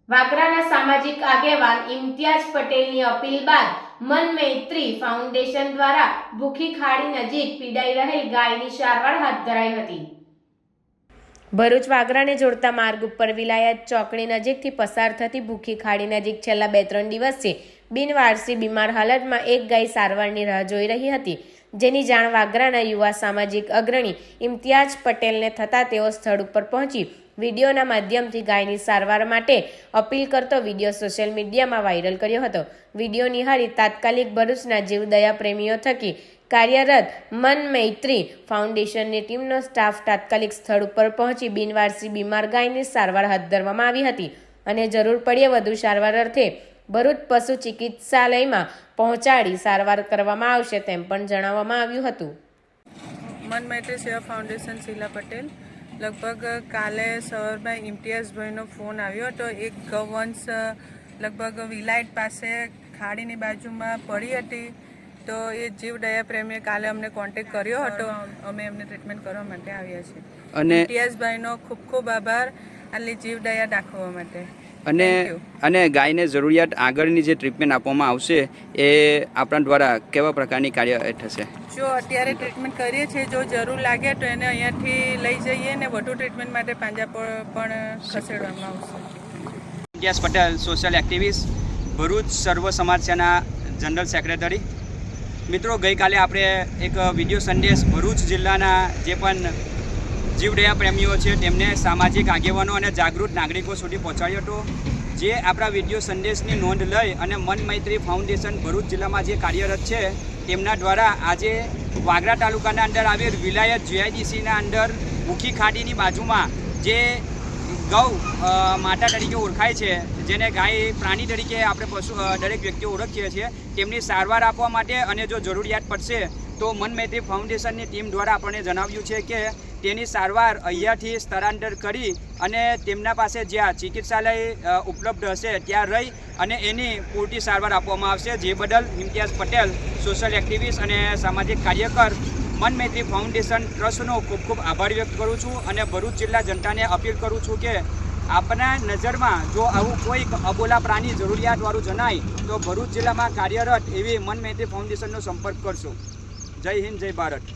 વાગરાના સામાજિક આગેવાન ઇમ્તિયાઝ પટેલની અપીલ બાદ મન મૈત્રી ફાઉન્ડેશન દ્વારા ભૂખી ખાડી નજીક પીડાઈ રહેલ ગાયની સારવાર હાથ ધરાઈ હતી। ભરૂચ વાગરાને જોડતા માર્ગ ઉપર વિલાયત ચોકડી નજીકથી પસાર થતી ભૂખી ખાડી નજીક છેલ્લા 2-3 દિવસથી બિનવારસી બીમાર હાલતમાં એક ગાય સારવારની રાહ જોઈ રહી હતી, જેની જાણ વાગરાના યુવા સામાજિક અગ્રણી ઇમ્તિયાઝ પટેલને થતાં તેઓ સ્થળ ઉપર પહોંચી વિડીયોના માધ્યમથી ગાયની સારવાર માટે અપીલ કરતો વિડીયો સોશિયલ મીડિયામાં વાયરલ કર્યો હતો। વિડીયો નિહાળી તાત્કાલિક ભરૂચના જીવદયા પ્રેમીઓ થકી કાર્યરત મન મૈત્રી ફાઉન્ડેશનની ટીમનો સ્ટાફ તાત્કાલિક સ્થળ ઉપર પહોંચી બિનવારસી બીમાર ગાયની સારવાર હાથ ધરવામાં આવી હતી અને જરૂર પડ્યે વધુ સારવાર અર્થે ભરૂચ પશુ ચિકિત્સાલયમાં પહોંચાડી સારવાર કરવામાં આવશે તેમ પણ જણાવવામાં આવ્યું હતું। મન મૈત્રી સેવા ફાઉન્ડેશન શીલા પટેલ લગભગ કાલે સવારમાં ઇમ્તિયાઝભાઈનો ફોન આવ્યો હતો। એક ગૌવંશ લગભગ વિલાયત પાસે ખાડીની બાજુમાં પડી હતી, તો એ જીવદયા પ્રેમીએ કાલે અમને કોન્ટેક્ટ કર્યો હતો। અમે એમને ટ્રીટમેન્ટ કરવા માટે આવ્યા છીએ અને ઇમ્તિયાઝભાઈનો ખૂબ ખૂબ આભાર આટલી જીવદયા દાખવવા માટે। અને ગાયને જરૂરિયાત આગળની જે ટ્રીટમેન્ટ આપવામાં આવશે એ આપણા દ્વારા કેવા પ્રકારની કાર્ય થશે? જો અત્યારે ટ્રીટમેન્ટ કરીએ છીએ, જો જરૂર લાગે તો એને અહીંયાથી લઈ જઈએ ને વધુ ટ્રીટમેન્ટ માટે પાંજા પણ ખસેડવામાં આવશે। ઇમ્તિયાઝ પટેલ, સોશિયલ એક્ટિવિસ્ટ, ભરૂચ સર્વ સમાજ સેના જનરલ સેક્રેટરી। મિત્રો, ગઈકાલે આપણે એક વિડીયો સંદેશ ભરૂચ જિલ્લાના જે પણ જીવદયા પ્રેમીઓ છે તેમને સામાજિક આગેવાનો અને જાગૃત નાગરિકો સુધી પહોંચાડ્યો હતો, જે આપણા વિડીયો સંદેશની નોંધ લઈ અને મન મૈત્રી ફાઉન્ડેશન ભરૂચ જિલ્લામાં જે કાર્યરત છે તેમના દ્વારા આજે વાગરા તાલુકાના અંદર આવેલ વિલાયત જીઆઈડીસીના અંદર ભૂખી ખાડીની બાજુમાં જે ગૌ માતા તરીકે ઓળખાય છે, જેને ગાય પ્રાણી તરીકે આપણે પશુ દરેક વ્યક્તિઓ ઓળખીએ છીએ, તેમની સારવાર આપવા માટે અને જો જરૂરિયાત પડશે તો મન મૈત્રી ફાઉન્ડેશનની ટીમ દ્વારા આપણને જણાવ્યું છે કે તેની સારવાર અહીંયાથી સ્થળાંતર કરી અને તેમના પાસે જ્યાં ચિકિત્સાલય ઉપલબ્ધ હશે ત્યાં રહી અને એની પૂરતી સારવાર આપવામાં આવશે। જે બદલ ઇમ્તિયાઝ પટેલ, સોશિયલ એક્ટિવિસ્ટ અને સામાજિક કાર્યકર મન મૈત્રી ફાઉન્ડેશન ટ્રસ્ટનો ખૂબ ખૂબ આભાર વ્યક્ત કરું છું અને ભરૂચ જિલ્લા જનતાને અપીલ કરું છું કે આપણા નજરમાં જો આવું કોઈક અબોલા પ્રાણી જરૂરિયાતવાળું જણાય તો ભરૂચ જિલ્લામાં કાર્યરત એવી મન મૈત્રી ફાઉન્ડેશનનો સંપર્ક કરશો। જય હિન્દ, જય ભારત।